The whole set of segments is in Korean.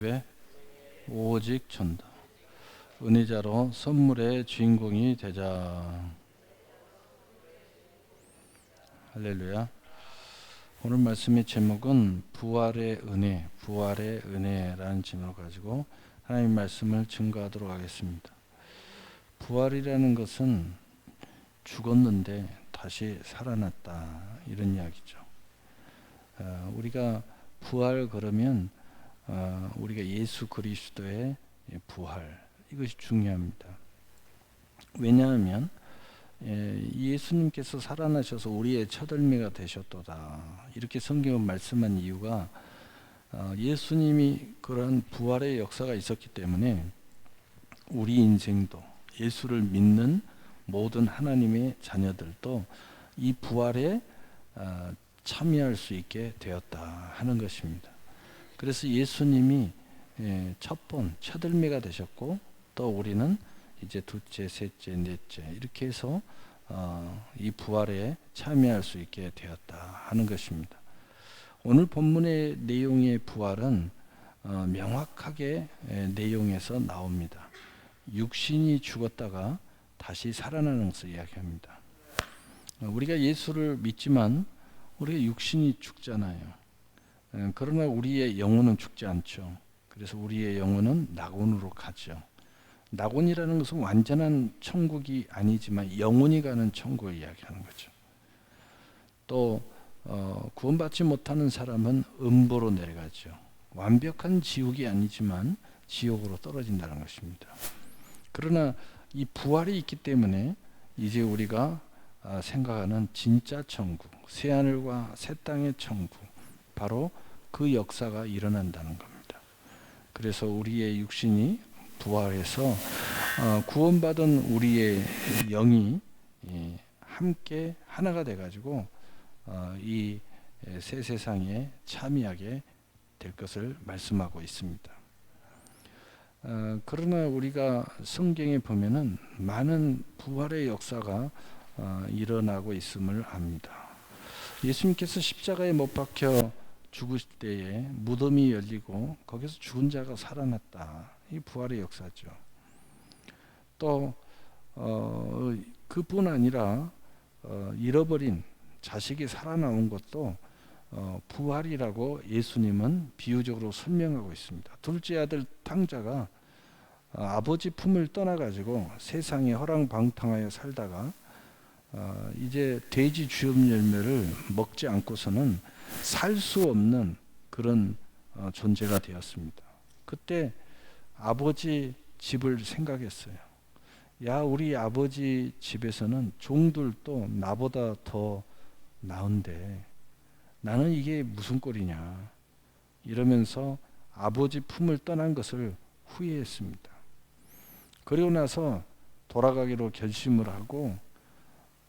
왜? 오직 전도. 은혜자로 선물의 주인공이 되자. 할렐루야. 오늘 말씀의 제목은 부활의 은혜, 부활의 은혜라는 제목을 가지고 하나님의 말씀을 증거하도록 하겠습니다. 부활이라는 것은 죽었는데 다시 살아났다, 이런 이야기죠. 우리가 부활 그러면 우리가 예수 그리스도의 부활, 이것이 중요합니다. 왜냐하면 예수님께서 살아나셔서 우리의 첫얼매가 되셨도다, 이렇게 성경은 말씀한 이유가 예수님이 그런 부활의 역사가 있었기 때문에 우리 인생도, 예수를 믿는 모든 하나님의 자녀들도 이 부활에 참여할 수 있게 되었다 하는 것입니다. 그래서 예수님이 첫얼매가 되셨고, 또 우리는 이제 둘째, 셋째, 넷째, 이렇게 해서 이 부활에 참여할 수 있게 되었다 하는 것입니다. 오늘 본문의 내용의 부활은 명확하게 내용에서 나옵니다. 육신이 죽었다가 다시 살아나는 것을 이야기합니다. 우리가 예수를 믿지만 우리가 육신이 죽잖아요. 그러나 우리의 영혼은 죽지 않죠. 그래서 우리의 영혼은 낙원으로 가죠. 낙원이라는 것은 완전한 천국이 아니지만 영혼이 가는 천국을 이야기하는 거죠. 또 구원받지 못하는 사람은 음부로 내려가죠. 완벽한 지옥이 아니지만 지옥으로 떨어진다는 것입니다. 그러나 이 부활이 있기 때문에 이제 우리가 생각하는 진짜 천국, 새하늘과 새 땅의 천국, 바로 그 역사가 일어난다는 겁니다. 그래서 우리의 육신이 부활해서 구원받은 우리의 영이 함께 하나가 돼가지고 이 새 세상에 참여하게 될 것을 말씀하고 있습니다. 그러나 우리가 성경에 보면은 많은 부활의 역사가 일어나고 있음을 압니다. 예수님께서 십자가에 못 박혀 죽으실 때에 무덤이 열리고 거기서 죽은 자가 살아났다. 이 부활의 역사죠. 또 그뿐 아니라 잃어버린 자식이 살아나온 것도 부활이라고 예수님은 비유적으로 설명하고 있습니다. 둘째 아들 탕자가 아버지 품을 떠나가지고 세상에 허랑방탕하여 살다가 이제 돼지 주엽 열매를 먹지 않고서는 살 수 없는 그런 존재가 되었습니다. 그때 아버지 집을 생각했어요. 야, 우리 아버지 집에서는 종들도 나보다 더 나은데 나는 이게 무슨 꼴이냐, 이러면서 아버지 품을 떠난 것을 후회했습니다. 그리고 나서 돌아가기로 결심을 하고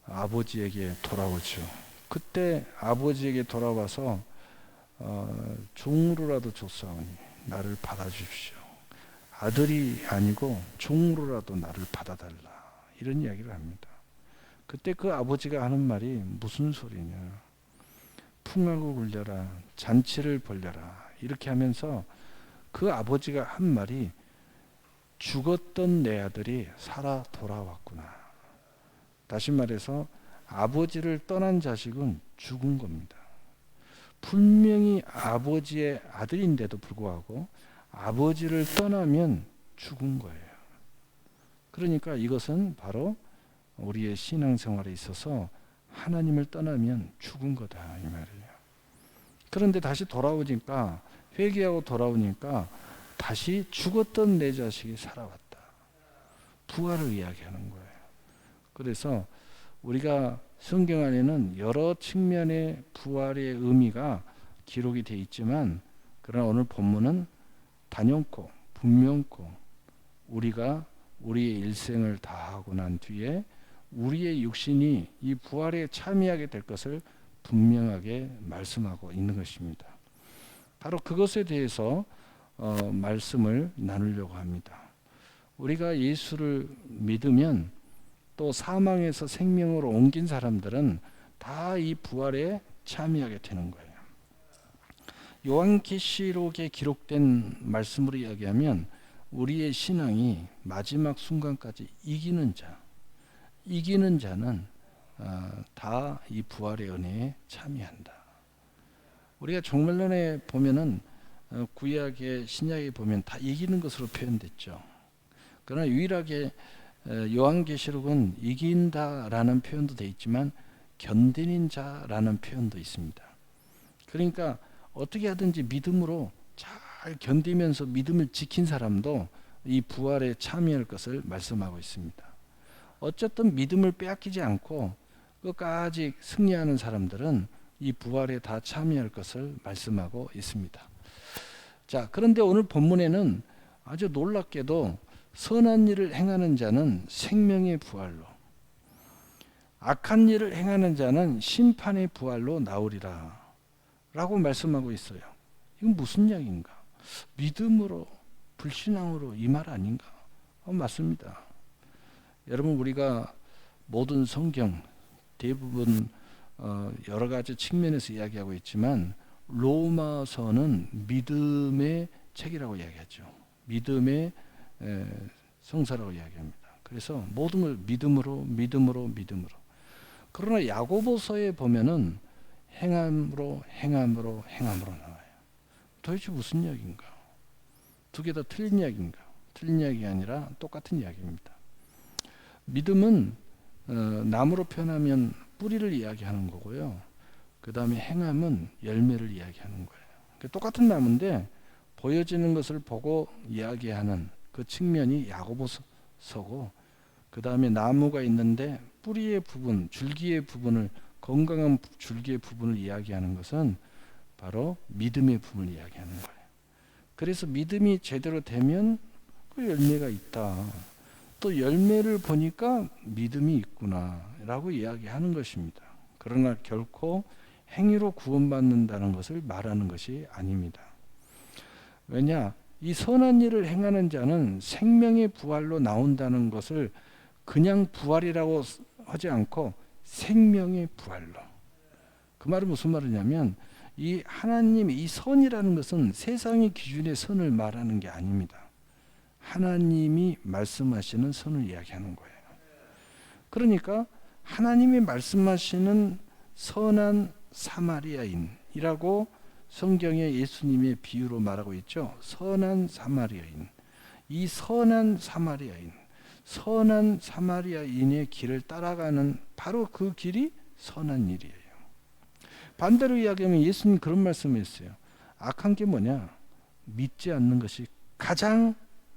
아버지에게 돌아오죠. 그때 아버지에게 돌아와서 종으로라도 줬사오니 나를 받아주십시오. 아들이 아니고 종으로라도 나를 받아달라, 이런 이야기를 합니다. 그때 그 아버지가 하는 말이 무슨 소리냐, 풍하고 굴려라, 잔치를 벌려라, 이렇게 하면서 그 아버지가 한 말이 죽었던 내 아들이 살아 돌아왔구나. 다시 말해서 아버지를 떠난 자식은 죽은 겁니다. 분명히 아버지의 아들인데도 불구하고 아버지를 떠나면 죽은 거예요. 그러니까 이것은 바로 우리의 신앙생활에 있어서 하나님을 떠나면 죽은 거다, 이 말이에요. 그런데 다시 돌아오니까, 회개하고 돌아오니까 다시 죽었던 내 자식이 살아왔다. 부활을 이야기하는 거예요. 그래서 우리가 성경 안에는 여러 측면의 부활의 의미가 기록이 되어 있지만, 그러나 오늘 본문은 단연코 분명코 우리가 우리의 일생을 다하고 난 뒤에 우리의 육신이 이 부활에 참여하게 될 것을 분명하게 말씀하고 있는 것입니다. 바로 그것에 대해서 말씀을 나누려고 합니다. 우리가 예수를 믿으면 또 사망에서 생명으로 옮긴 사람들은 다 이 부활에 참여하게 되는 거예요. 요한계시록에 기록된 말씀으로 이야기하면 우리의 신앙이 마지막 순간까지 이기는 자는 다 이 부활의 은혜에 참여한다. 우리가 종말론에 보면은 구약의 신약에 보면 다 이기는 것으로 표현됐죠. 그러나 유일하게 요한계시록은 이긴다라는 표현도 되어 있지만 견디는 자라는 표현도 있습니다. 그러니까 어떻게 하든지 믿음으로 잘 견디면서 믿음을 지킨 사람도 이 부활에 참여할 것을 말씀하고 있습니다. 어쨌든 믿음을 빼앗기지 않고 끝까지 승리하는 사람들은 이 부활에 다 참여할 것을 말씀하고 있습니다. 자, 그런데 오늘 본문에는 아주 놀랍게도 선한 일을 행하는 자는 생명의 부활로, 악한 일을 행하는 자는 심판의 부활로 나오리라 라고 말씀하고 있어요. 이건 무슨 이야기인가? 믿음으로, 불신앙으로 이 말 아닌가? 맞습니다. 여러분, 우리가 모든 성경 대부분 여러 가지 측면에서 이야기하고 있지만 로마서는 믿음의 책이라고 이야기하죠. 믿음의 성서라고 이야기합니다. 그래서 모든 걸 믿음으로. 그러나 야고보서에 보면은 행함으로 나와요. 도대체 무슨 이야기인가? 두 개 다 틀린 이야기인가? 틀린 이야기가 아니라 똑같은 이야기입니다. 믿음은 나무로 표현하면 뿌리를 이야기하는 거고요. 그 다음에 행함은 열매를 이야기하는 거예요. 똑같은 나무인데 보여지는 것을 보고 이야기하는 그 측면이 야고보서고, 그 다음에 나무가 있는데 뿌리의 부분, 줄기의 부분을, 건강한 줄기의 부분을 이야기하는 것은 바로 믿음의 부분을 이야기하는 거예요. 그래서 믿음이 제대로 되면 그 열매가 있다. 또 열매를 보니까 믿음이 있구나 라고 이야기하는 것입니다. 그러나 결코 행위로 구원받는다는 것을 말하는 것이 아닙니다. 왜냐? 이 선한 일을 행하는 자는 생명의 부활로 나온다는 것을 그냥 부활이라고 하지 않고 생명의 부활로. 그 말은 무슨 말이냐면 이 하나님의 이 선이라는 것은 세상의 기준의 선을 말하는 게 아닙니다. 하나님이 말씀하시는 선을 이야기하는 거예요. 그러니까 하나님이 말씀하시는 선한 사마리아인이라고 성경에 예수님의 비유로 말하고 있죠. 선한 사마리아인. 이 선한 사마리아인의 길을 따라가는 바로 그 길이 선한 일이에요. 반대로 이야기하면 예수님 그런 말씀을 했어요. 악한 게 뭐냐? 믿지 않는 것이 가장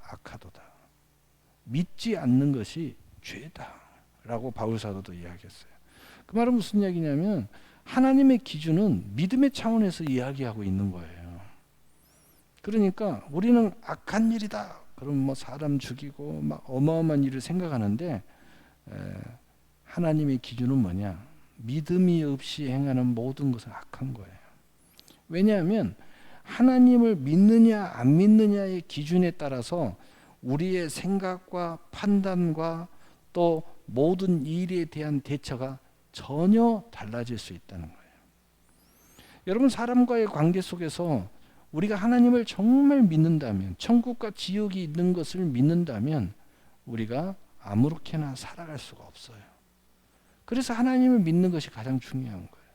악하도다. 믿지 않는 것이 죄다 라고 바울사도도 이야기했어요. 그 말은 무슨 이야기냐면 하나님의 기준은 믿음의 차원에서 이야기하고 있는 거예요. 그러니까 우리는 악한 일이다. 그럼 뭐 사람 죽이고 막 어마어마한 일을 생각하는데 하나님의 기준은 뭐냐? 믿음이 없이 행하는 모든 것은 악한 거예요. 왜냐하면 하나님을 믿느냐 안 믿느냐의 기준에 따라서 우리의 생각과 판단과 또 모든 일에 대한 대처가 전혀 달라질 수 있다는 거예요. 여러분, 사람과의 관계 속에서 우리가 하나님을 정말 믿는다면, 천국과 지옥이 있는 것을 믿는다면 우리가 아무렇게나 살아갈 수가 없어요. 그래서 하나님을 믿는 것이 가장 중요한 거예요.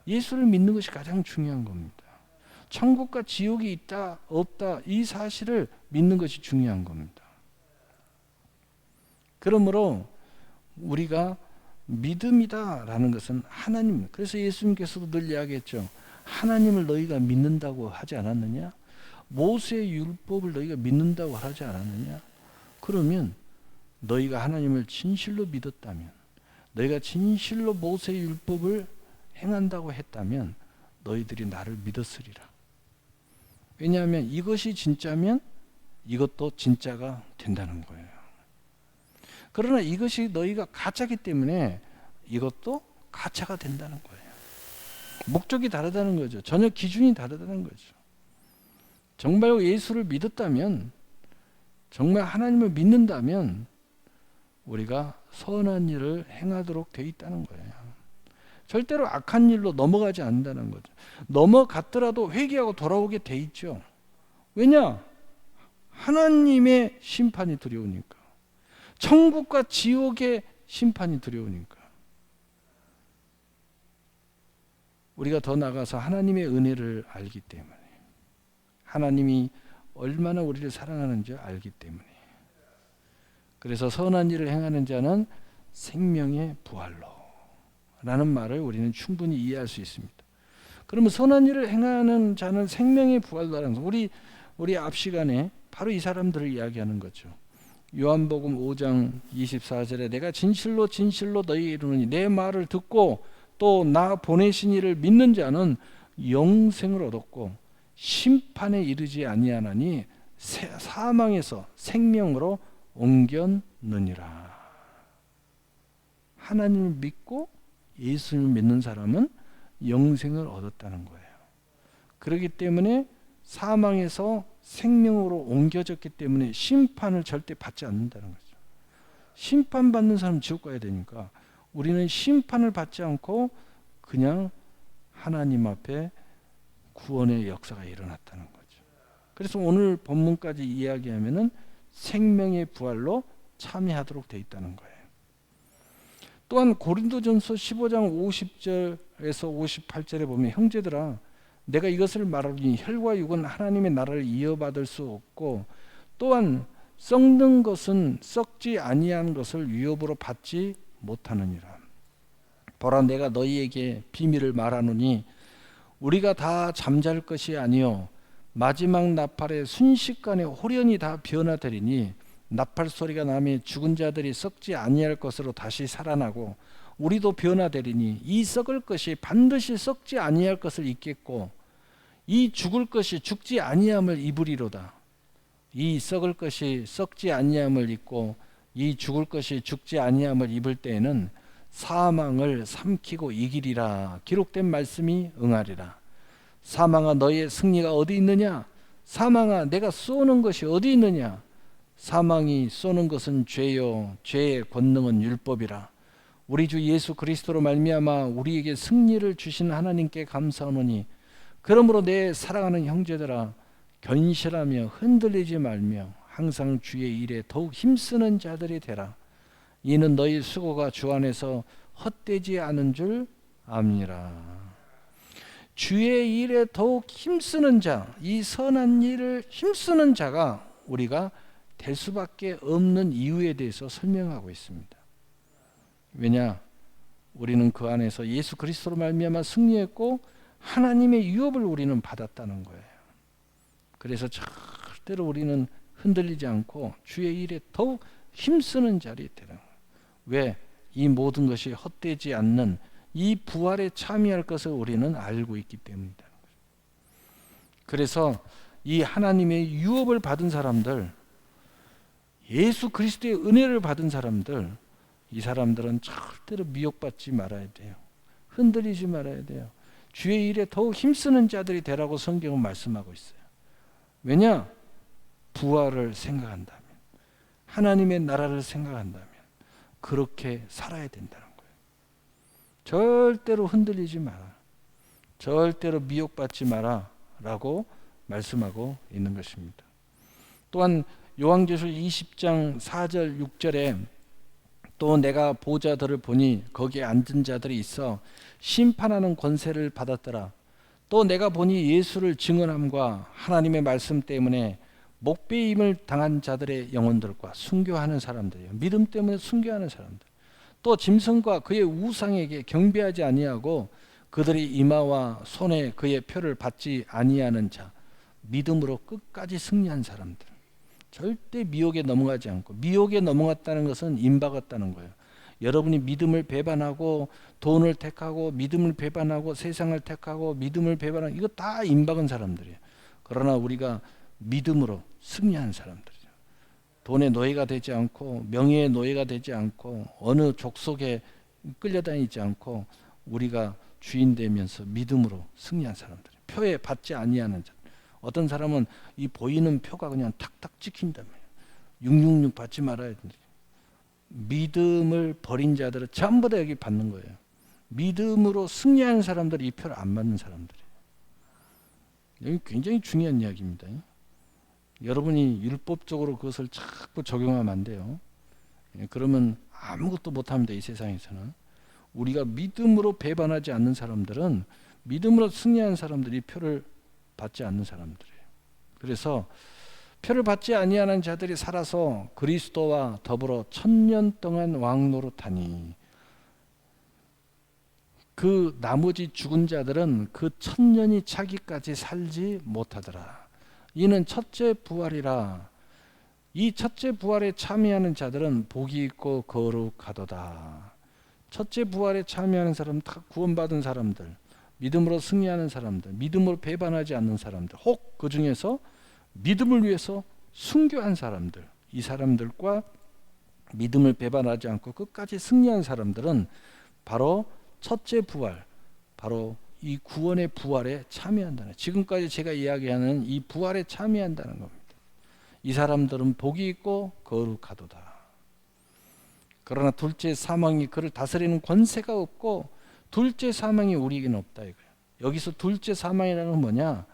예수를 믿는 것이 가장 중요한 겁니다. 천국과 지옥이 있다 없다 이 사실을 믿는 것이 중요한 겁니다. 그러므로 우리가 믿음이다라는 것은 하나님, 그래서 예수님께서도 늘 이야기했죠. 하나님을 너희가 믿는다고 하지 않았느냐? 모세의 율법을 너희가 믿는다고 하지 않았느냐? 그러면 너희가 하나님을 진실로 믿었다면, 너희가 진실로 모세의 율법을 행한다고 했다면 너희들이 나를 믿었으리라. 왜냐하면 이것이 진짜면 이것도 진짜가 된다는 거예요. 그러나 이것이 너희가 가짜이기 때문에 이것도 가짜가 된다는 거예요. 목적이 다르다는 거죠. 전혀 기준이 다르다는 거죠. 정말 예수를 믿었다면, 정말 하나님을 믿는다면 우리가 선한 일을 행하도록 되어 있다는 거예요. 절대로 악한 일로 넘어가지 않는다는 거죠. 넘어갔더라도 회개하고 돌아오게 돼 있죠. 왜냐? 하나님의 심판이 두려우니까. 천국과 지옥의 심판이 두려우니까. 우리가 더 나아가서 하나님의 은혜를 알기 때문에, 하나님이 얼마나 우리를 사랑하는지 알기 때문에, 그래서 선한 일을 행하는 자는 생명의 부활로 라는 말을 우리는 충분히 이해할 수 있습니다. 그러면 선한 일을 행하는 자는 생명의 부활로라는 것, 우리 앞 시간에 바로 이 사람들을 이야기하는 거죠. 요한복음 5장 24절에 내가 진실로 진실로 너희에게 이르노니 내 말을 듣고 또 나 보내신 이를 믿는 자는 영생을 얻었고 심판에 이르지 아니하나니 사망에서 생명으로 옮겼느니라. 하나님을 믿고 예수님을 믿는 사람은 영생을 얻었다는 거예요. 그렇기 때문에 사망에서 생명으로 옮겨졌기 때문에 심판을 절대 받지 않는다는 거죠. 심판받는 사람은 지옥 가야 되니까 우리는 심판을 받지 않고 그냥 하나님 앞에 구원의 역사가 일어났다는 거죠. 그래서 오늘 본문까지 이야기하면은 생명의 부활로 참여하도록 되어 있다는 거예요. 또한 고린도전서 15장 50절에서 58절에 보면 형제들아 내가 이것을 말하니 혈과 육은 하나님의 나라를 이어받을 수 없고 또한 썩는 것은 썩지 아니한 것을 위협으로 받지 못하느니라. 보라 내가 너희에게 비밀을 말하노니 우리가 다 잠잘 것이 아니요 마지막 나팔의 순식간에 홀연히 다 변화되리니 나팔 소리가 나며 죽은 자들이 썩지 아니할 것으로 다시 살아나고 우리도 변화되리니 이 썩을 것이 반드시 썩지 아니할 것을 입겠고 이 죽을 것이 죽지 아니함을 입으리로다. 이 썩을 것이 썩지 아니함을 입고 이 죽을 것이 죽지 아니함을 입을 때에는 사망을 삼키고 이기리라. 기록된 말씀이 응하리라. 사망아 너희의 승리가 어디 있느냐? 사망아 내가 쏘는 것이 어디 있느냐? 사망이 쏘는 것은 죄요 죄의 권능은 율법이라. 우리 주 예수 그리스도로 말미암아 우리에게 승리를 주신 하나님께 감사하노니 그러므로 내 사랑하는 형제들아 견실하며 흔들리지 말며 항상 주의 일에 더욱 힘쓰는 자들이 되라. 이는 너희 수고가 주 안에서 헛되지 않은 줄 압니라. 주의 일에 더욱 힘쓰는 자, 이 선한 일을 힘쓰는 자가 우리가 될 수밖에 없는 이유에 대해서 설명하고 있습니다. 왜냐? 우리는 그 안에서 예수 그리스도로 말미암아 승리했고 하나님의 유업을 우리는 받았다는 거예요. 그래서 절대로 우리는 흔들리지 않고 주의 일에 더욱 힘쓰는 자리에 되라. 왜? 이 모든 것이 헛되지 않는 이 부활에 참여할 것을 우리는 알고 있기 때문이다. 그래서 이 하나님의 유업을 받은 사람들, 예수 그리스도의 은혜를 받은 사람들, 이 사람들은 절대로 미혹받지 말아야 돼요. 흔들리지 말아야 돼요. 주의 일에 더욱 힘쓰는 자들이 되라고 성경은 말씀하고 있어요. 왜냐? 부활을 생각한다면, 하나님의 나라를 생각한다면 그렇게 살아야 된다는 거예요. 절대로 흔들리지 마라. 절대로 미혹받지 마라 라고 말씀하고 있는 것입니다. 또한 요한계시록 20장 4절 6절에 또 내가 보좌들을 보니 거기에 앉은 자들이 있어 심판하는 권세를 받았더라. 또 내가 보니 예수를 증언함과 하나님의 말씀 때문에 목배임을 당한 자들의 영혼들과 순교하는 사람들이요, 믿음 때문에 순교하는 사람들, 또 짐승과 그의 우상에게 경배하지 아니하고 그들이 이마와 손에 그의 표를 받지 아니하는 자, 믿음으로 끝까지 승리한 사람들, 절대 미혹에 넘어가지 않고, 미혹에 넘어갔다는 것은 임박았다는 거예요. 여러분이 믿음을 배반하고 돈을 택하고 믿음을 배반하고 세상을 택하고 믿음을 배반하고 이거 다 임박은 사람들이에요. 그러나 우리가 믿음으로 승리한 사람들이죠. 돈의 노예가 되지 않고 명예의 노예가 되지 않고 어느 족속에 끌려다니지 않고 우리가 주인 되면서 믿음으로 승리한 사람들이에요. 표에 받지 아니하는 자. 어떤 사람은 이 보이는 표가 그냥 탁탁 찍힌다며 666 받지 말아야 된다. 믿음을 버린 자들은 전부 다 여기 받는 거예요. 믿음으로 승리하는 사람들이 이 표를 안 맞는 사람들이에요. 여기 굉장히 중요한 이야기입니다. 여러분이 율법적으로 그것을 자꾸 적용하면 안 돼요. 그러면 아무것도 못합니다. 이 세상에서는. 우리가 믿음으로 배반하지 않는 사람들은, 믿음으로 승리하는 사람들이 표를 받지 않는 사람들이에요. 그래서 표를 받지 아니하는 자들이 살아서 그리스도와 더불어 1000년 동안 왕노릇하니, 그 나머지 죽은 자들은 그 1000년이 차기까지 살지 못하더라. 이는 첫째 부활이라. 이 첫째 부활에 참여하는 자들은 복이 있고 거룩하도다. 첫째 부활에 참여하는 사람은 다 구원받은 사람들, 믿음으로 승리하는 사람들, 믿음으로 배반하지 않는 사람들, 혹 그 중에서 믿음을 위해서 순교한 사람들, 이 사람들과 믿음을 배반하지 않고 끝까지 승리한 사람들은 바로 첫째 부활, 바로 이 구원의 부활에 참여한다는, 지금까지 제가 이야기하는 이 부활에 참여한다는 겁니다. 이 사람들은 복이 있고 거룩하도다. 그러나 둘째 사망이 그를 다스리는 권세가 없고, 둘째 사망이 우리에게는 없다 이거예요. 여기서 둘째 사망이라는 건 뭐냐?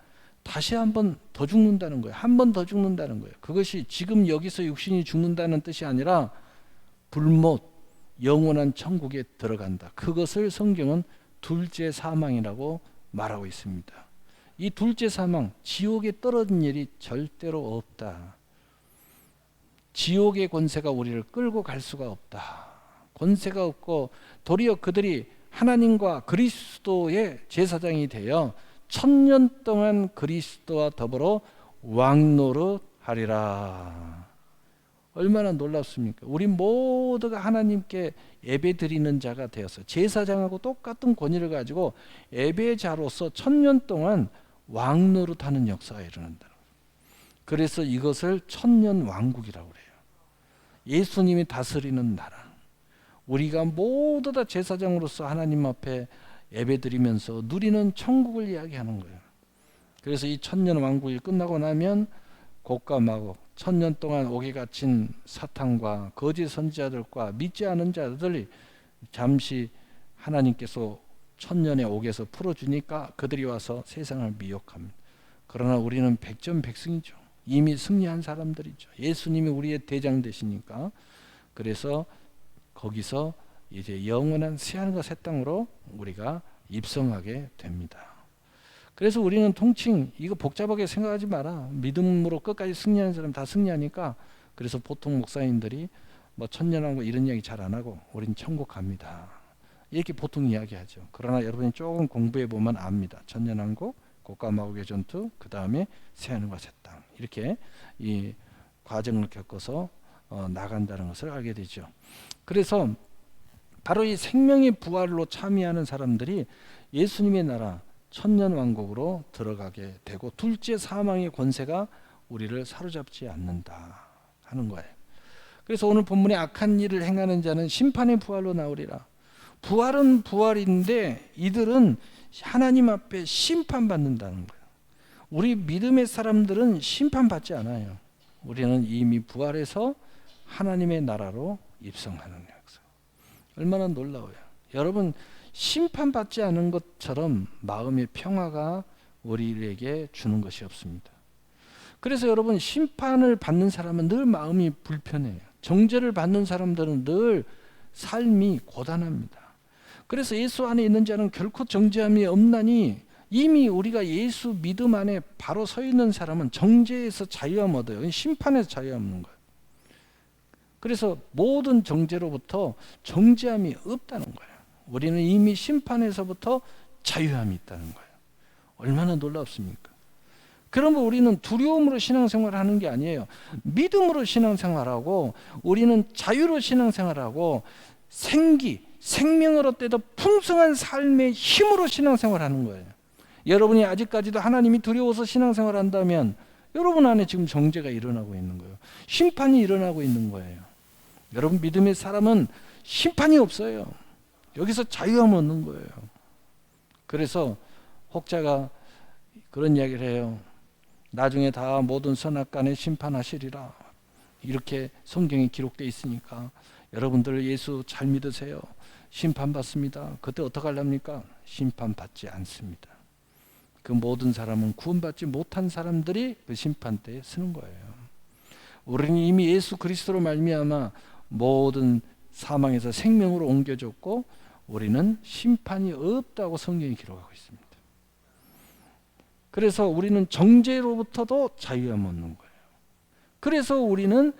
다시 한 번 더 죽는다는 거예요. 한 번 더 죽는다는 거예요. 그것이 지금 여기서 육신이 죽는다는 뜻이 아니라 불못, 영원한 천국에 들어간다. 그것을 성경은 둘째 사망이라고 말하고 있습니다. 이 둘째 사망, 지옥에 떨어진 일이 절대로 없다. 지옥의 권세가 우리를 끌고 갈 수가 없다. 권세가 없고, 도리어 그들이 하나님과 그리스도의 제사장이 되어 1000년 동안 그리스도와 더불어 왕노릇하리라. 얼마나 놀랍습니까? 우리 모두가 하나님께 예배드리는 자가 되어서 제사장하고 똑같은 권위를 가지고 예배자로서 1000년 동안 왕노릇하는 역사가 일어난다. 그래서 이것을 1000년 왕국이라고 그래요. 예수님이 다스리는 나라. 우리가 모두 다 제사장으로서 하나님 앞에 예배드리면서 누리는 천국을 이야기하는 거예요. 그래서 이 1000년 왕국이 끝나고 나면 곡과 마곡, 1000년 동안 옥에 갇힌 사탄과 거짓 선지자들과 믿지 않은 자들이 잠시 하나님께서 1000년의 옥에서 풀어주니까 그들이 와서 세상을 미혹합니다. 그러나 우리는 백전백승이죠. 이미 승리한 사람들이죠. 예수님이 우리의 대장 되시니까. 그래서 거기서 이제 영원한 새하늘과 새 땅으로 우리가 입성하게 됩니다. 그래서 우리는 통칭, 이거 복잡하게 생각하지 마라. 믿음으로 끝까지 승리하는 사람 다 승리하니까. 그래서 보통 목사님들이 뭐 천년왕국 이런 이야기 잘 안 하고 우린 천국 갑니다, 이렇게 보통 이야기하죠. 그러나 여러분이 조금 공부해 보면 압니다. 천년왕국, 곡과 마곡의 전투, 그 다음에 새하늘과 새 땅, 이렇게 이 과정을 겪어서 나간다는 것을 알게 되죠. 그래서 바로 이 생명의 부활로 참여하는 사람들이 예수님의 나라 천년왕국으로 들어가게 되고, 둘째 사망의 권세가 우리를 사로잡지 않는다 하는 거예요. 그래서 오늘 본문에 악한 일을 행하는 자는 심판의 부활로 나오리라. 부활은 부활인데 이들은 하나님 앞에 심판받는다는 거예요. 우리 믿음의 사람들은 심판받지 않아요. 우리는 이미 부활해서 하나님의 나라로 입성하는 역사. 얼마나 놀라워요. 여러분, 심판받지 않은 것처럼 마음의 평화가 우리에게 주는 것이 없습니다. 그래서 여러분, 심판을 받는 사람은 늘 마음이 불편해요. 정죄를 받는 사람들은 늘 삶이 고단합니다. 그래서 예수 안에 있는 자는 결코 정죄함이 없나니, 이미 우리가 예수 믿음 안에 바로 서 있는 사람은 정죄에서 자유함 얻어요. 심판에서 자유함 얻는 거예요. 그래서 모든 정죄로부터 정죄함이 없다는 거예요. 우리는 이미 심판에서부터 자유함이 있다는 거예요. 얼마나 놀랍습니까? 그러면 우리는 두려움으로 신앙생활을 하는 게 아니에요. 믿음으로 신앙생활하고, 우리는 자유로 신앙생활하고, 생명을 얻되 더 풍성한 삶의 힘으로 신앙생활하는 거예요. 여러분이 아직까지도 하나님이 두려워서 신앙생활 한다면 여러분 안에 지금 정죄가 일어나고 있는 거예요. 심판이 일어나고 있는 거예요. 여러분, 믿음의 사람은 심판이 없어요. 여기서 자유함을 얻는 거예요. 그래서 혹자가 그런 이야기를 해요. 나중에 다 모든 선악간에 심판하시리라. 이렇게 성경에 기록되어 있으니까 여러분들 예수 잘 믿으세요. 심판받습니다. 그때 어떻게 하렵니까? 심판받지 않습니다. 그 모든 사람은 구원받지 못한 사람들이 그 심판대에 서는 거예요. 우리는 이미 예수 그리스도로 말미암아 모든 사망에서 생명으로 옮겨졌고 우리는 심판이 없다고 성경이 기록하고 있습니다. 그래서 우리는 정죄로부터도 자유함 얻는 거예요. 그래서 우리는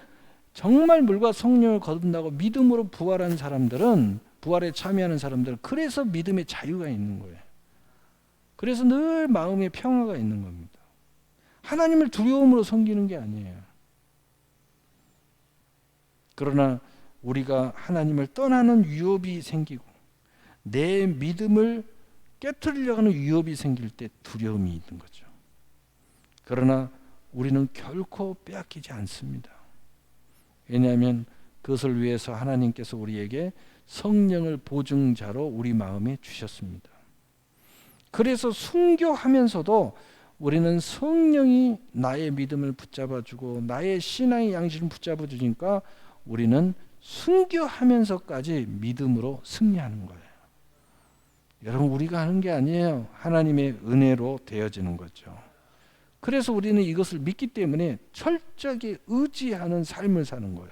정말 물과 성령을 거듭나고 믿음으로 부활한 사람들은, 부활에 참여하는 사람들은 그래서 믿음의 자유가 있는 거예요. 그래서 늘 마음에 평화가 있는 겁니다. 하나님을 두려움으로 섬기는 게 아니에요. 그러나 우리가 하나님을 떠나는 위협이 생기고 내 믿음을 깨트리려고 하는 위협이 생길 때 두려움이 있는 거죠. 그러나 우리는 결코 빼앗기지 않습니다. 왜냐하면 그것을 위해서 하나님께서 우리에게 성령을 보증자로 우리 마음에 주셨습니다. 그래서 순교하면서도 우리는 성령이 나의 믿음을 붙잡아주고 나의 신앙의 양식을 붙잡아주니까 우리는 순교하면서까지 믿음으로 승리하는 거예요. 여러분, 우리가 하는 게 아니에요. 하나님의 은혜로 되어지는 거죠. 그래서 우리는 이것을 믿기 때문에 철저하게 의지하는 삶을 사는 거예요.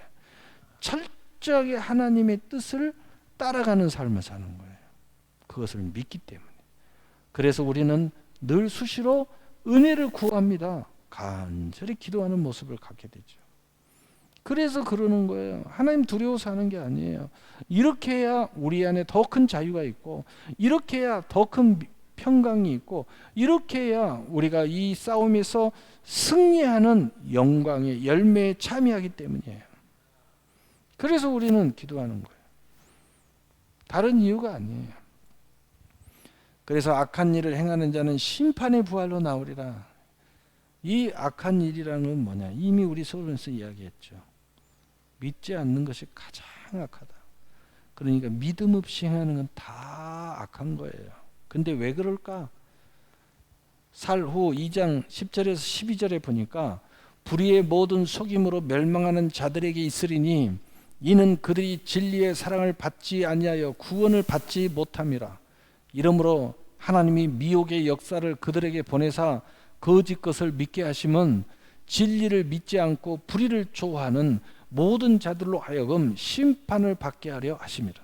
철저하게 하나님의 뜻을 따라가는 삶을 사는 거예요. 그것을 믿기 때문에. 그래서 우리는 늘 수시로 은혜를 구합니다. 간절히 기도하는 모습을 갖게 되죠. 그래서 그러는 거예요. 하나님 두려워서 하는 게 아니에요. 이렇게 해야 우리 안에 더 큰 자유가 있고, 이렇게 해야 더 큰 평강이 있고, 이렇게 해야 우리가 이 싸움에서 승리하는 영광의 열매에 참여하기 때문이에요. 그래서 우리는 기도하는 거예요. 다른 이유가 아니에요. 그래서 악한 일을 행하는 자는 심판의 부활로 나오리라. 이 악한 일이라는 건 뭐냐? 이미 우리 서론에서 이야기했죠. 믿지 않는 것이 가장 악하다. 그러니까 믿음 없이 행하는 건 다 악한 거예요. 근데 왜 그럴까? 살후 2장 10절에서 12절에 보니까 불의의 모든 속임으로 멸망하는 자들에게 있으리니 이는 그들이 진리의 사랑을 받지 아니하여 구원을 받지 못함이라. 이러므로 하나님이 미혹의 역사를 그들에게 보내사 거짓 것을 믿게 하심은 진리를 믿지 않고 불의를 좋아하는 모든 자들로 하여금 심판을 받게 하려 하심이라.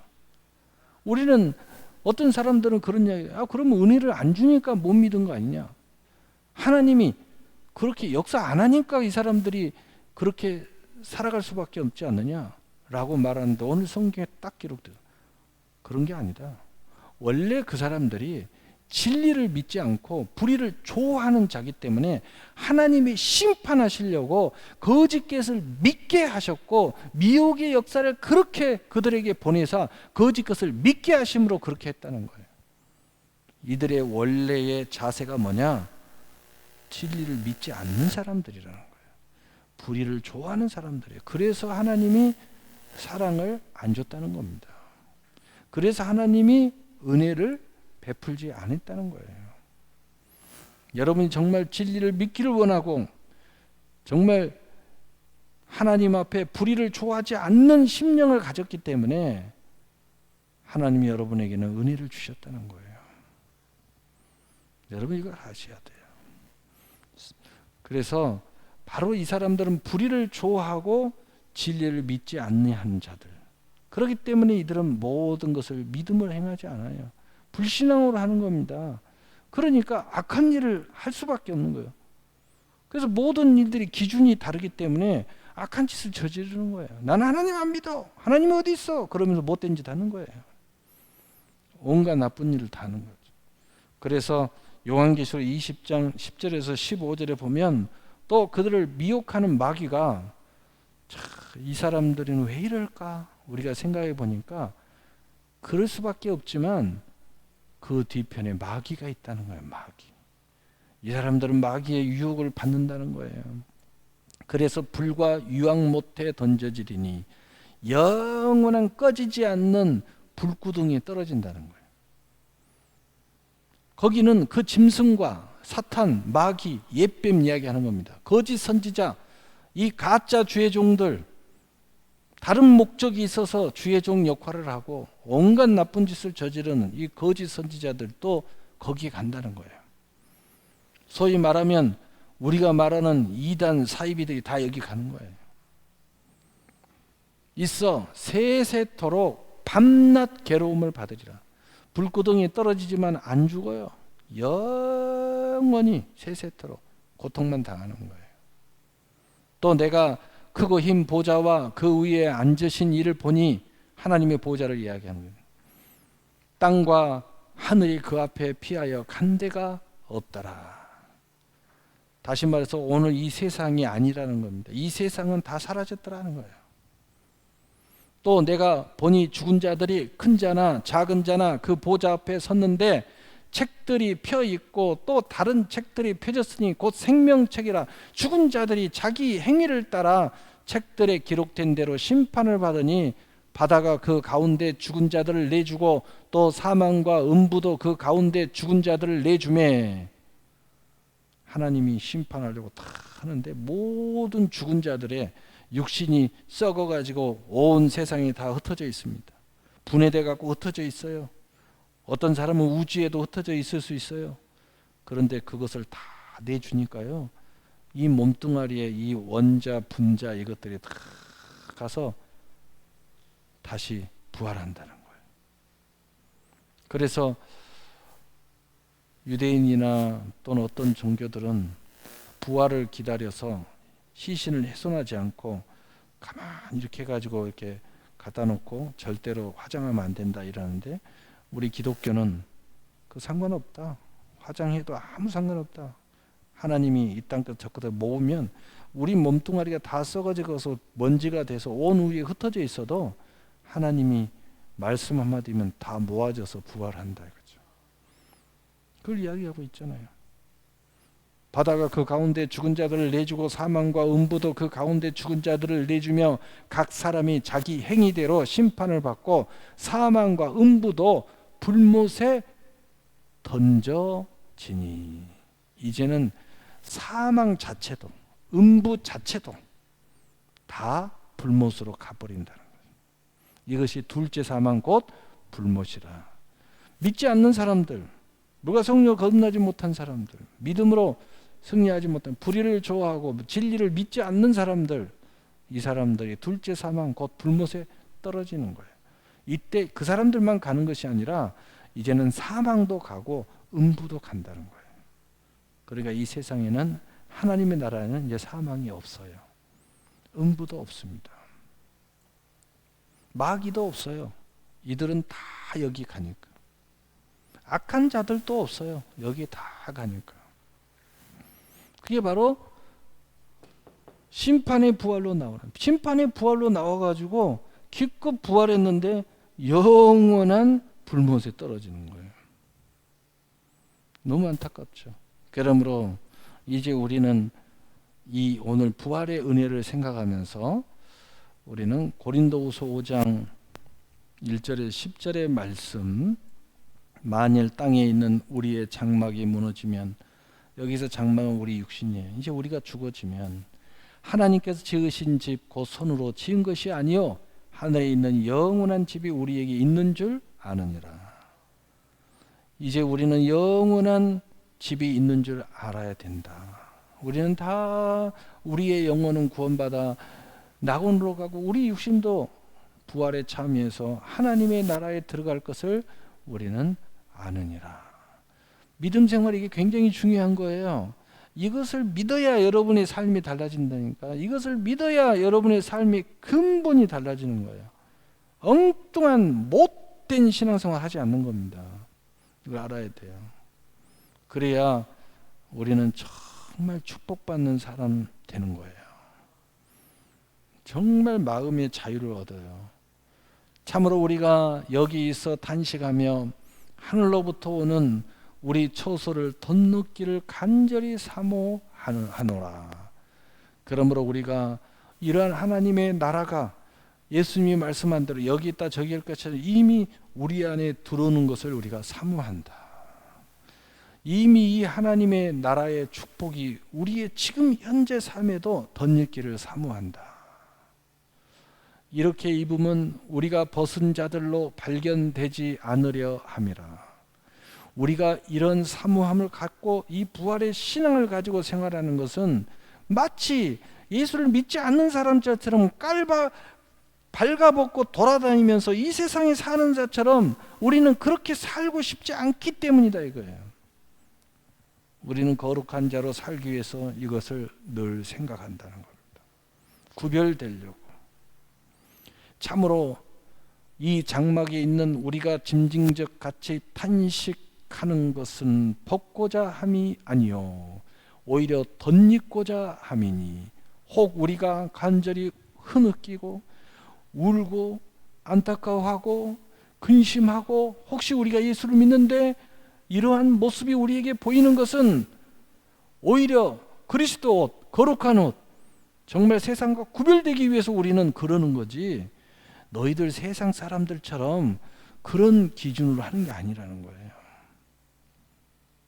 우리는 어떤 사람들은 그런 이야기, 그러면 은혜를 안 주니까 못 믿은 거 아니냐? 하나님이 그렇게 역사 안 하니까 이 사람들이 그렇게 살아갈 수밖에 없지 않느냐라고 말하는데 오늘 성경에 딱 기록돼요. 그런 게 아니다. 원래 그 사람들이 진리를 믿지 않고 불의를 좋아하는 자기 때문에 하나님이 심판하시려고 거짓것을 믿게 하셨고 미혹의 역사를 그렇게 그들에게 보내사 거짓것을 믿게 하심으로 그렇게 했다는 거예요. 이들의 원래의 자세가 뭐냐? 진리를 믿지 않는 사람들이라는 거예요. 불의를 좋아하는 사람들이에요. 그래서 하나님이 사랑을 안 줬다는 겁니다. 그래서 하나님이 은혜를 베풀지 않았다는 거예요. 여러분이 정말 진리를 믿기를 원하고 정말 하나님 앞에 불의를 좋아하지 않는 심령을 가졌기 때문에 하나님이 여러분에게는 은혜를 주셨다는 거예요. 여러분 이걸 아셔야 돼요. 그래서 바로 이 사람들은 불의를 좋아하고 진리를 믿지 않는 자들. 그렇기 때문에 이들은 모든 것을 믿음을 행하지 않아요. 불신앙으로 하는 겁니다. 그러니까 악한 일을 할 수밖에 없는 거예요. 그래서 모든 일들이 기준이 다르기 때문에 악한 짓을 저지르는 거예요. 나는 하나님 안 믿어. 하나님 어디 있어? 그러면서 못된 짓 하는 거예요. 온갖 나쁜 일을 다 하는 거죠. 그래서 요한계시록 20장 10절에서 15절에 보면 또 그들을 미혹하는 마귀가 이 사람들은 왜 이럴까? 우리가 생각해 보니까 그럴 수밖에 없지만 그 뒤편에 마귀가 있다는 거예요. 마귀. 이 사람들은 마귀의 유혹을 받는다는 거예요. 그래서 불과 유황 못에 던져지리니 영원한 꺼지지 않는 불구덩이에 떨어진다는 거예요. 거기는 그 짐승과 사탄, 마귀, 옛뱀 이야기하는 겁니다. 거짓 선지자, 이 가짜 주의 종들, 다른 목적이 있어서 주의 종 역할을 하고 온갖 나쁜 짓을 저지르는 이 거짓 선지자들도 거기에 간다는 거예요. 소위 말하면 우리가 말하는 이단 사이비들이 다 여기 가는 거예요. 있어 세세토록 밤낮 괴로움을 받으리라. 불구덩이에 떨어지지만 안 죽어요. 영원히 세세토록 고통만 당하는 거예요. 또 내가 크고 흰 보좌와 그 위에 앉으신 이를 보니 하나님의 보좌를 이야기하는 거예요. 땅과 하늘이 그 앞에 피하여 간 데가 없더라. 다시 말해서 오늘 이 세상이 아니라는 겁니다. 이 세상은 다 사라졌더라는 거예요. 또 내가 보니 죽은 자들이 큰 자나 작은 자나 그 보좌 앞에 섰는데 책들이 펴 있고 또 다른 책들이 펴졌으니 곧 생명책이라. 죽은 자들이 자기 행위를 따라 책들에 기록된 대로 심판을 받으니 바다가 그 가운데 죽은 자들을 내주고 또 사망과 음부도 그 가운데 죽은 자들을 내주매. 하나님이 심판하려고 다 하는데 모든 죽은 자들의 육신이 썩어가지고 온 세상이 다 흩어져 있습니다. 분해돼 갖고 흩어져 있어요. 어떤 사람은 우주에도 흩어져 있을 수 있어요. 그런데 그것을 다 내주니까요, 이 몸뚱아리에 이 원자 분자 이것들이 다 가서 다시 부활한다는 거예요. 그래서 유대인이나 또는 어떤 종교들은 부활을 기다려서 시신을 훼손하지 않고 가만히 이렇게 해가지고 이렇게 갖다 놓고 절대로 화장하면 안 된다 이러는데, 우리 기독교는 그 상관없다. 화장해도 아무 상관없다. 하나님이 이 땅끝 저 끝에 모으면 우리 몸뚱아리가 다 썩어져서 먼지가 돼서 온 위에 흩어져 있어도 하나님이 말씀 한마디면 다 모아져서 부활한다 이거죠. 그걸 이야기하고 있잖아요. 바다가 그 가운데 죽은 자들을 내주고 사망과 음부도 그 가운데 죽은 자들을 내주며 각 사람이 자기 행위대로 심판을 받고 사망과 음부도 불못에 던져지니. 이제는 사망 자체도 음부 자체도 다 불못으로 가버린다는 거예요. 이것이 둘째 사망 곧 불못이라. 믿지 않는 사람들, 누가 성령을 거듭나지 못한 사람들, 믿음으로 승리하지 못한, 불의를 좋아하고 진리를 믿지 않는 사람들, 이 사람들이 둘째 사망 곧 불못에 떨어지는 거예요. 이때 그 사람들만 가는 것이 아니라 이제는 사망도 가고 음부도 간다는 거예요. 그러니까 이 세상에는, 하나님의 나라에는 이제 사망이 없어요. 음부도 없습니다. 마귀도 없어요. 이들은 다 여기 가니까. 악한 자들도 없어요. 여기 다 가니까. 그게 바로 심판의 부활로 나오는, 심판의 부활로 나와가지고 기껏 부활했는데 영원한 불못에 떨어지는 거예요. 너무 안타깝죠. 그러므로 이제 우리는 이 오늘 부활의 은혜를 생각하면서 우리는 고린도후서 5장 1절에 10절의 말씀, 만일 땅에 있는 우리의 장막이 무너지면, 여기서 장막은 우리 육신이에요. 이제 우리가 죽어지면 하나님께서 지으신 집 곧 손으로 지은 것이 아니요 하늘에 있는 영원한 집이 우리에게 있는 줄 아느니라. 이제 우리는 영원한 집이 있는 줄 알아야 된다. 우리는 다 우리의 영혼은 구원받아 낙원으로 가고 우리 육신도 부활에 참여해서 하나님의 나라에 들어갈 것을 우리는 아느니라. 믿음 생활이 이게 굉장히 중요한 거예요. 이것을 믿어야 여러분의 삶이 달라진다니까. 이것을 믿어야 여러분의 삶이 근본이 달라지는 거예요. 엉뚱한 못된 신앙생활 하지 않는 겁니다. 이걸 알아야 돼요. 그래야 우리는 정말 축복받는 사람 되는 거예요. 정말 마음의 자유를 얻어요. 참으로 우리가 여기 있어 단식하며 하늘로부터 오는 우리 처소를 덧느끼를 간절히 사모하노라. 그러므로 우리가 이러한 하나님의 나라가 예수님이 말씀한 대로 여기 있다 저기 할 것처럼 이미 우리 안에 들어오는 것을 우리가 사모한다. 이미 이 하나님의 나라의 축복이 우리의 지금 현재 삶에도 덧입기를 사모한다. 이렇게 입으면 우리가 벗은 자들로 발견되지 않으려 함이라. 우리가 이런 사모함을 갖고 이 부활의 신앙을 가지고 생활하는 것은 마치 예수를 믿지 않는 사람들처럼 발가벗고 돌아다니면서 이 세상에 사는 자처럼 우리는 그렇게 살고 싶지 않기 때문이다 이거예요. 우리는 거룩한 자로 살기 위해서 이것을 늘 생각한다는 겁니다. 구별되려고. 참으로 이 장막에 있는 우리가 짐승적 같이 탄식하는 것은 벗고자 함이 아니요 오히려 덧입고자 함이니, 혹 우리가 간절히 흐느끼고 울고 안타까워하고 근심하고 혹시 우리가 예수를 믿는데 이러한 모습이 우리에게 보이는 것은 오히려 그리스도 옷, 거룩한 옷, 정말 세상과 구별되기 위해서 우리는 그러는 거지, 너희들 세상 사람들처럼 그런 기준으로 하는 게 아니라는 거예요.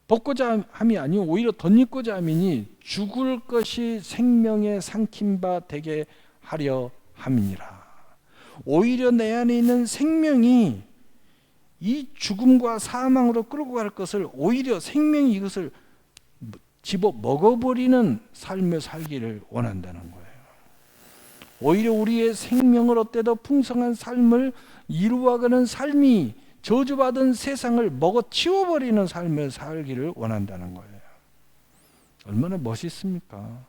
벗고자 함이 아니요 오히려 덧입고자 함이니 죽을 것이 생명에 삼킨 바 되게 하려 함이니라. 오히려 내 안에 있는 생명이 이 죽음과 사망으로 끌고 갈 것을, 오히려 생명이 이것을 집어 먹어버리는 삶을 살기를 원한다는 거예요. 오히려 우리의 생명을 어때도 풍성한 삶을 이루어가는 삶이 저주받은 세상을 먹어치워버리는 삶을 살기를 원한다는 거예요. 얼마나 멋있습니까?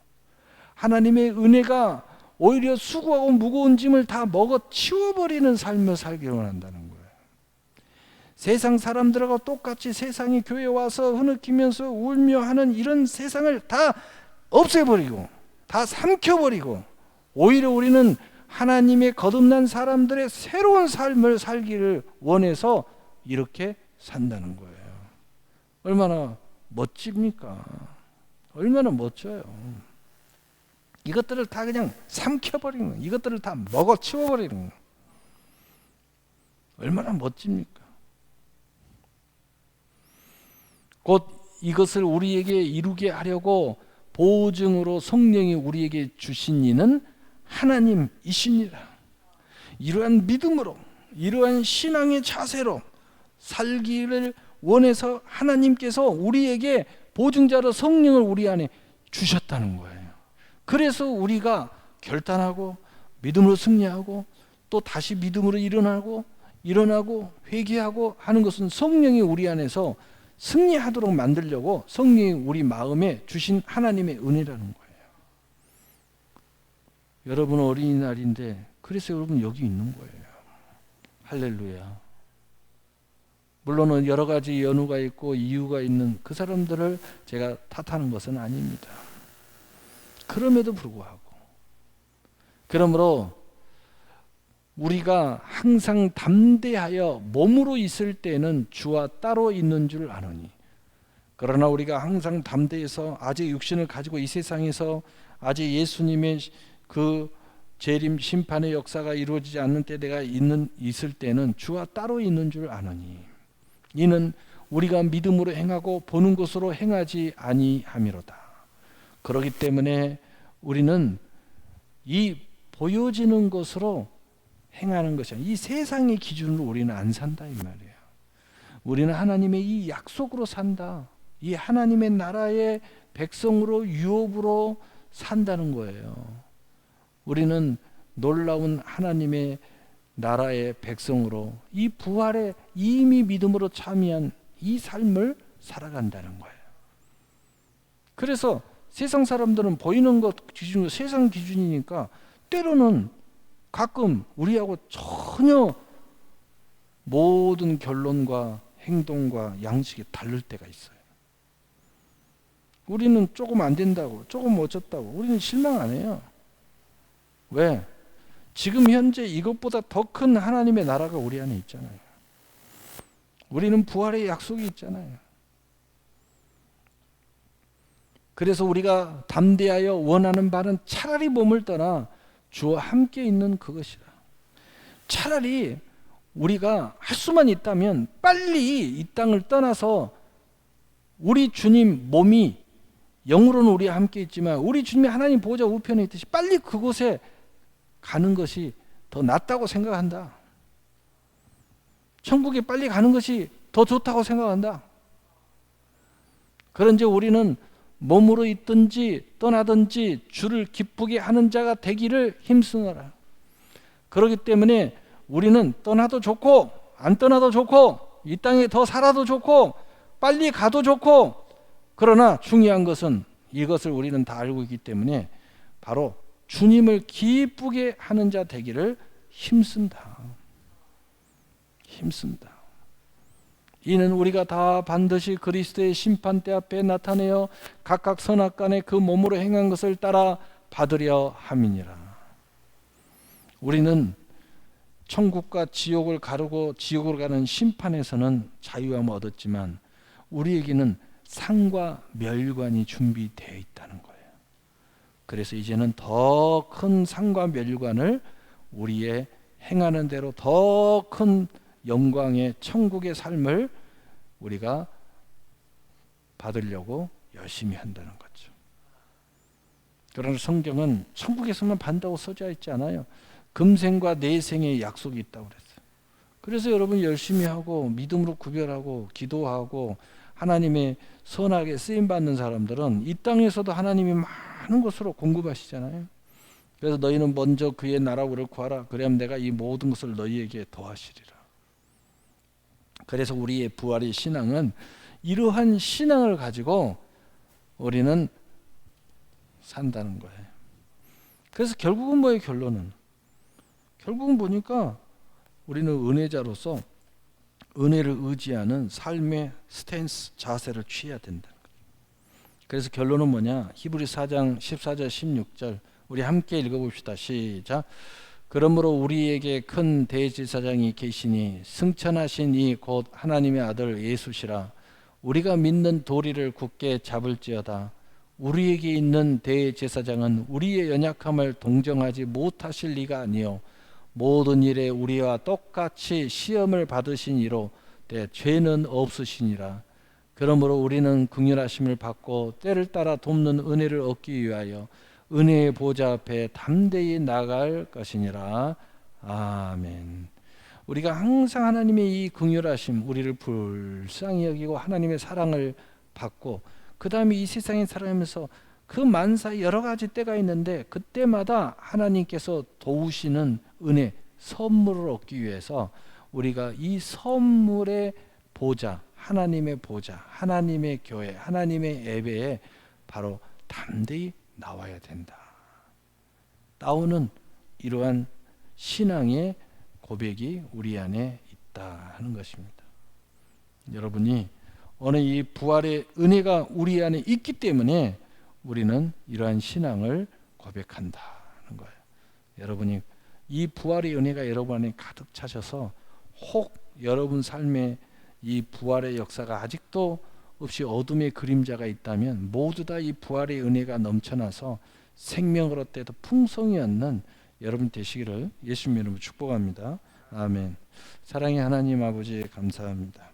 하나님의 은혜가 오히려 수고하고 무거운 짐을 다 먹어치워버리는 삶을 살기를 원한다는 거예요. 세상 사람들하고 똑같이 세상이 교회에 와서 흐느끼면서 울며 하는 이런 세상을 다 없애버리고 다 삼켜버리고, 오히려 우리는 하나님의 거듭난 사람들의 새로운 삶을 살기를 원해서 이렇게 산다는 거예요. 얼마나 멋집니까? 얼마나 멋져요. 이것들을 다 그냥 삼켜버리는 거예요. 이것들을 다 먹어치워버리는 거예요. 얼마나 멋집니까? 곧 이것을 우리에게 이루게 하려고 보증으로 성령이 우리에게 주신 이는 하나님이십니다. 이러한 믿음으로, 이러한 신앙의 자세로 살기를 원해서 하나님께서 우리에게 보증자로 성령을 우리 안에 주셨다는 거예요. 그래서 우리가 결단하고 믿음으로 승리하고 또 다시 믿음으로 일어나고 회개하고 하는 것은 성령이 우리 안에서 승리하도록 만들려고 성령이 우리 마음에 주신 하나님의 은혜라는 거예요. 여러분 어린이날인데 그래서 여러분 여기 있는 거예요. 할렐루야. 물론 여러 가지 연유가 있고 이유가 있는 그 사람들을 제가 탓하는 것은 아닙니다. 그럼에도 불구하고, 그러므로 우리가 항상 담대하여 몸으로 있을 때는 주와 따로 있는 줄 아노니, 그러나 우리가 항상 담대해서 아직 육신을 가지고 이 세상에서 아직 예수님의 그 재림 심판의 역사가 이루어지지 않는 때 내가 있을 때는 주와 따로 있는 줄 아노니, 이는 우리가 믿음으로 행하고 보는 것으로 행하지 아니함이로다. 그렇기 때문에 우리는 이 보여지는 것으로 행하는 것이 아니라 이 세상의 기준으로 우리는 안 산다 이 말이에요. 우리는 하나님의 이 약속으로 산다. 이 하나님의 나라의 백성으로 유업으로 산다는 거예요. 우리는 놀라운 하나님의 나라의 백성으로 이 부활에 이미 믿음으로 참여한 이 삶을 살아간다는 거예요. 그래서 세상 사람들은 보이는 것 기준으로 세상 기준이니까 때로는 가끔 우리하고 전혀 모든 결론과 행동과 양식이 다를 때가 있어요. 우리는 조금 안 된다고, 조금 어쩌다고 우리는 실망 안 해요. 왜? 지금 현재 이것보다 더 큰 하나님의 나라가 우리 안에 있잖아요. 우리는 부활의 약속이 있잖아요. 그래서 우리가 담대하여 원하는 바는 차라리 몸을 떠나 주와 함께 있는 그것이라. 차라리 우리가 할 수만 있다면 빨리 이 땅을 떠나서 우리 주님 몸이 영으로는 우리와 함께 있지만 우리 주님이 하나님 보호자 우편에 있듯이 빨리 그곳에 가는 것이 더 낫다고 생각한다. 천국에 빨리 가는 것이 더 좋다고 생각한다. 그런지 우리는 몸으로 있든지 떠나든지 주를 기쁘게 하는 자가 되기를 힘쓰노라. 그렇기 때문에 우리는 떠나도 좋고 안 떠나도 좋고 이 땅에 더 살아도 좋고 빨리 가도 좋고, 그러나 중요한 것은 이것을 우리는 다 알고 있기 때문에 바로 주님을 기쁘게 하는 자 되기를 힘쓴다. 이는 우리가 다 반드시 그리스도의 심판대 앞에 나타내어 각각 선악간에 그 몸으로 행한 것을 따라 받으려 함이니라. 우리는 천국과 지옥을 가르고 지옥으로 가는 심판에서는 자유함을 얻었지만 우리에게는 상과 멸관이 준비되어 있다는 거예요. 그래서 이제는 더 큰 상과 멸관을 우리의 행하는 대로 더 큰 영광의 천국의 삶을 우리가 받으려고 열심히 한다는 거죠. 그러나 성경은 천국에서만 받는다고 써져 있지 않아요. 금생과 내생의 약속이 있다고 그랬어요. 그래서 여러분 열심히 하고 믿음으로 구별하고 기도하고 하나님의 선하게 쓰임받는 사람들은 이 땅에서도 하나님이 많은 것으로 공급하시잖아요. 그래서 너희는 먼저 그의 나라를 구하라. 그래야면 내가 이 모든 것을 너희에게 더하시리라. 그래서 우리의 부활의 신앙은 이러한 신앙을 가지고 우리는 산다는 거예요. 그래서 결국은 뭐예요? 결국은 보니까 우리는 은혜자로서 은혜를 의지하는 삶의 스탠스, 자세를 취해야 된다는 거예요. 그래서 결론은 뭐냐? 히브리서 4장 14절 16절 우리 함께 읽어봅시다. 시작. 그러므로 우리에게 큰 대제사장이 계시니 승천하신 이 곧 하나님의 아들 예수시라. 우리가 믿는 도리를 굳게 잡을지어다. 우리에게 있는 대제사장은 우리의 연약함을 동정하지 못하실 리가 아니요 모든 일에 우리와 똑같이 시험을 받으신 이로 죄는 없으시니라. 그러므로 우리는 긍휼하심을 받고 때를 따라 돕는 은혜를 얻기 위하여 은혜의 보좌 앞에 담대히 나갈 것이니라. 아멘. 우리가 항상 하나님의 이 긍휼하심, 우리를 불쌍히 여기고 하나님의 사랑을 받고 그 다음에 이 세상에 살아가면서 그 만사의 여러 가지 때가 있는데 그때마다 하나님께서 도우시는 은혜, 선물을 얻기 위해서 우리가 이 선물의 보좌, 하나님의 보좌, 하나님의 교회, 하나님의 예배에 바로 담대히 나와야 된다. 나오는 이러한 신앙의 고백이 우리 안에 있다 하는 것입니다. 여러분이 오늘 이 부활의 은혜가 우리 안에 있기 때문에 우리는 이러한 신앙을 고백한다는 거예요. 여러분이 이 부활의 은혜가 여러분 안에 가득 차셔서 혹 여러분 삶에 이 부활의 역사가 아직도 없이 어둠의 그림자가 있다면 모두 다 이 부활의 은혜가 넘쳐나서 생명을 얻되 풍성히 얻는 여러분 되시기를 예수님 이름으로 축복합니다. 아멘. 사랑의 하나님 아버지 감사합니다.